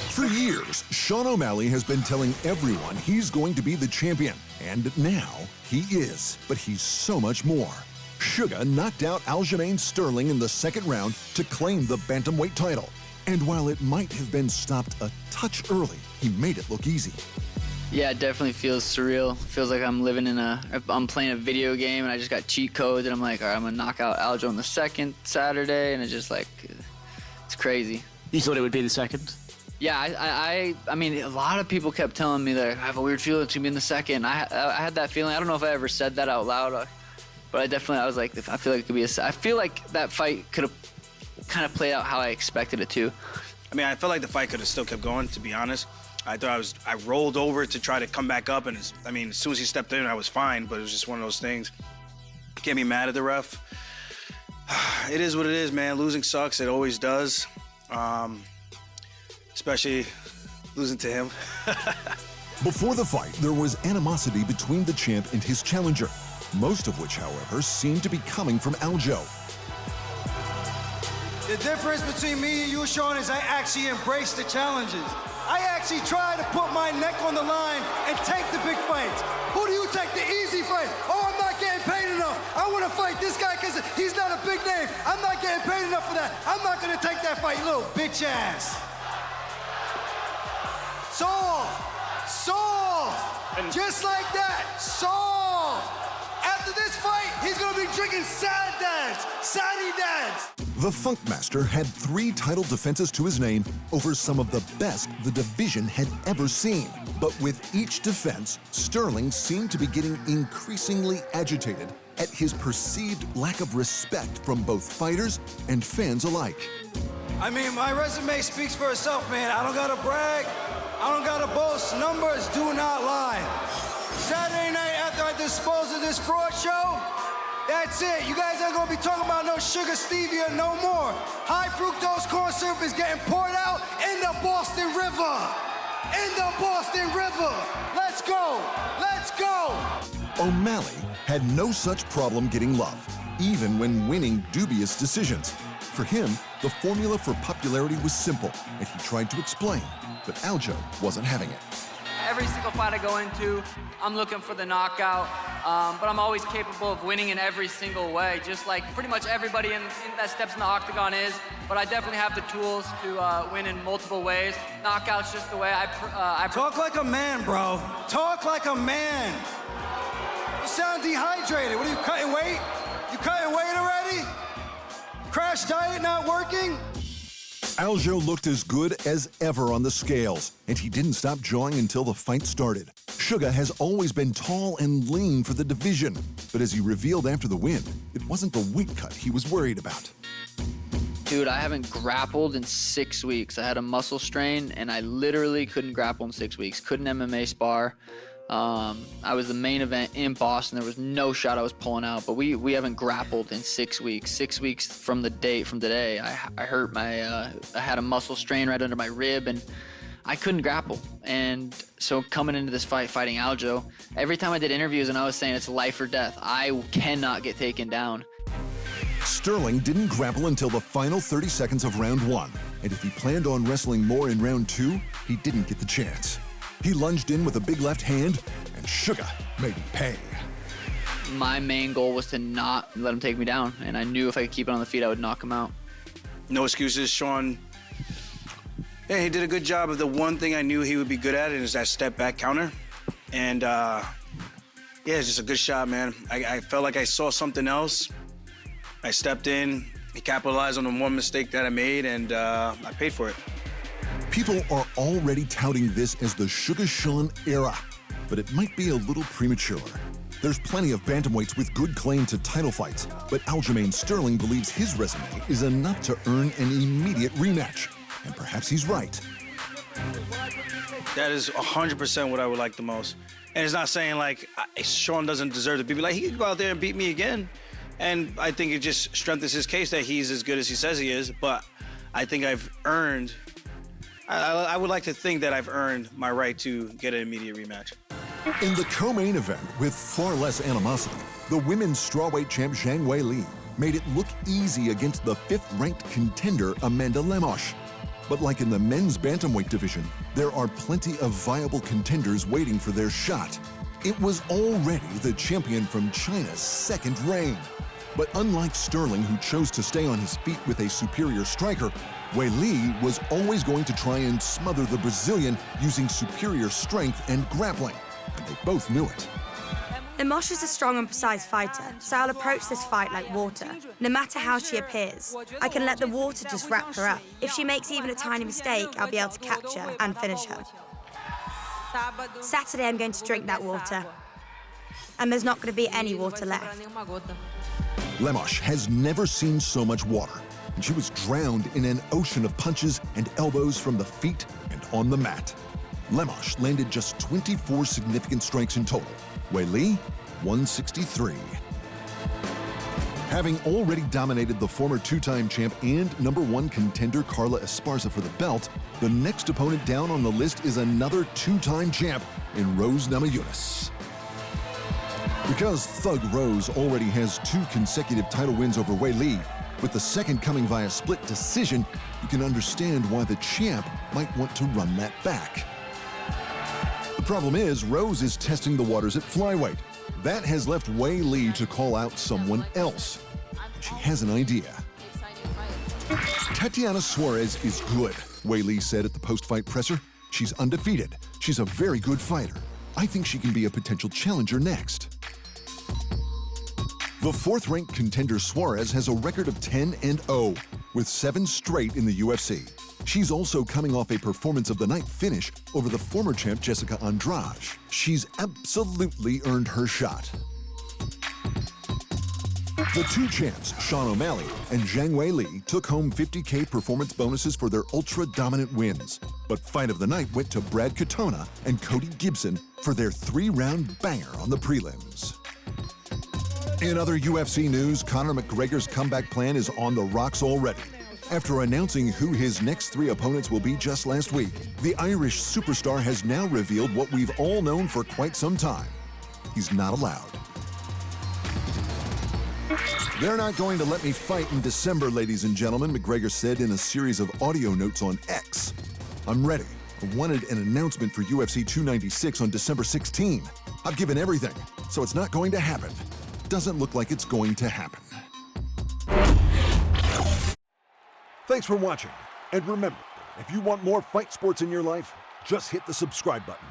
For years, Sean O'Malley has been telling everyone he's going to be the champion, and now he is. But he's so much more. Sugar knocked out Aljamain Sterling in the second round to claim the bantamweight title. And while it might have been stopped a touch early, he made it look easy. Yeah, it definitely feels surreal. Feels like I'm I'm playing a video game and I just got cheat codes and I'm like, all right, I'm gonna knock out Aljo on the second Saturday, and it's just like, it's crazy. You thought it would be the second? Yeah, I mean, a lot of people kept telling me that I have a weird feeling it's gonna be in the second. I had that feeling. I don't know if I ever said that out loud, but I was like, I feel like it could be I feel like that fight could have kind of played out how I expected it to. I mean, I felt like the fight could have still kept going, to be honest. I rolled over to try to come back up, and as soon as he stepped in, I was fine, but it was just one of those things. Can't be mad at the ref. It is what it is, man. Losing sucks. It always does. Especially losing to him. Before the fight, there was animosity between the champ and his challenger, most of which, however, seemed to be coming from Aljo. The difference between me and you, Sean, is I actually embrace the challenges. I actually try to put my neck on the line and take the big fights. Who do you take the easy fights? Oh, I'm not getting paid enough. I want to fight this guy because he's not a big name. I'm not getting paid enough for that. I'm not going to take that fight, you little bitch ass. Soft, soft, just like that, soft. After this fight, he's gonna be drinking sad dads, saddy dads. The Funkmaster had 3 title defenses to his name over some of the best the division had ever seen. But with each defense, Sterling seemed to be getting increasingly agitated at his perceived lack of respect from both fighters and fans alike. I mean, my resume speaks for itself, man. I don't gotta brag. I don't gotta boast. Numbers do not lie. Saturday night after I dispose of this fraud show, that's it. You guys ain't gonna be talking about no sugar stevia no more. High fructose corn syrup is getting poured out in the Boston River. In the Boston River. Let's go. Let's go. O'Malley had no such problem getting love, even when winning dubious decisions. For him, the formula for popularity was simple, and he tried to explain, but Aljo wasn't having it. Every single fight I go into, I'm looking for the knockout, but I'm always capable of winning in every single way, just like pretty much everybody in that steps in the octagon is, but I definitely have the tools to win in multiple ways. Knockout's just the way I Talk like a man, bro. Talk like a man. You sound dehydrated. What are you, cutting weight? You cutting weight already? Crash diet not working? Aljo looked as good as ever on the scales, and he didn't stop jawing until the fight started. Suga has always been tall and lean for the division, but as he revealed after the win, it wasn't the weight cut he was worried about. Dude, I haven't grappled in 6 weeks. I had a muscle strain, and I literally couldn't grapple in 6 weeks. Couldn't MMA spar. I was the main event in Boston. There was no shot I was pulling out, but we haven't grappled in 6 weeks. 6 weeks from today, I hurt I had a muscle strain right under my rib, and I couldn't grapple. And so coming into this fight, fighting Aljo, every time I did interviews and I was saying it's life or death, I cannot get taken down. Sterling didn't grapple until the final 30 seconds of round 1, and if he planned on wrestling more in round 2, he didn't get the chance. He lunged in with a big left hand, and Suga made him pay. My main goal was to not let him take me down, and I knew if I could keep it on the feet, I would knock him out. No excuses, Sean. Yeah, he did a good job of the one thing I knew he would be good at, and is that step back counter. And yeah, it's just a good shot, man. I felt like I saw something else. I stepped in, he capitalized on the one mistake that I made, and I paid for it. People are already touting this as the Sugar Sean era, but it might be a little premature. There's plenty of bantamweights with good claim to title fights, but Aljamain Sterling believes his resume is enough to earn an immediate rematch, and perhaps he's right. That is 100% what I would like the most. And it's not saying like Sean doesn't deserve to be like, he could go out there and beat me again. And I think it just strengthens his case that he's as good as he says he is, but I think I've earned, I would like to think that I've earned my right to get an immediate rematch. In the co-main event, with far less animosity, the women's strawweight champ Zhang Weili made it look easy against the 5th-ranked contender Amanda Lemos. But like in the men's bantamweight division, there are plenty of viable contenders waiting for their shot. It was already the champion from China's 2nd reign. But unlike Sterling, who chose to stay on his feet with a superior striker, Wei Li was always going to try and smother the Brazilian using superior strength and grappling, and they both knew it. Lemos is a strong and precise fighter, so I'll approach this fight like water. No matter how she appears, I can let the water just wrap her up. If she makes even a tiny mistake, I'll be able to catch her and finish her. Saturday, I'm going to drink that water, and there's not going to be any water left. Lemos has never seen so much water, and she was drowned in an ocean of punches and elbows from the feet and on the mat. Lemos landed just 24 significant strikes in total. Wei Li, 163. Having already dominated the former 2-time champ and #1 contender Carla Esparza for the belt, the next opponent down on the list is another 2-time champ in Rose Namajunas. Because Thug Rose already has 2 consecutive title wins over Wei Li, with the second coming via split decision, you can understand why the champ might want to run that back. The problem is, Rose is testing the waters at flyweight. That has left Wei Li to call out someone else. And she has an idea. Tatiana Suarez is good, Wei Li said at the post-fight presser. She's undefeated. She's a very good fighter. I think she can be a potential challenger next. The 4th-ranked contender Suarez has a record of 10-0, with 7 straight in the UFC. She's also coming off a performance of the night finish over the former champ Jessica Andrade. She's absolutely earned her shot. The 2 champs, Sean O'Malley and Zhang Weili, took home $50K performance bonuses for their ultra-dominant wins. But fight of the night went to Brad Katona and Cody Gibson for their 3-round banger on the prelims. In other UFC news, Conor McGregor's comeback plan is on the rocks already. After announcing who his next 3 opponents will be just last week, the Irish superstar has now revealed what we've all known for quite some time. He's not allowed. "They're not going to let me fight in December, ladies and gentlemen," McGregor said in a series of audio notes on X. "I'm ready. I wanted an announcement for UFC 296 on December 16. I've given everything, so it's not going to happen. Doesn't look like it's going to happen." Thanks for watching. And remember, if you want more fight sports in your life, just hit the subscribe button.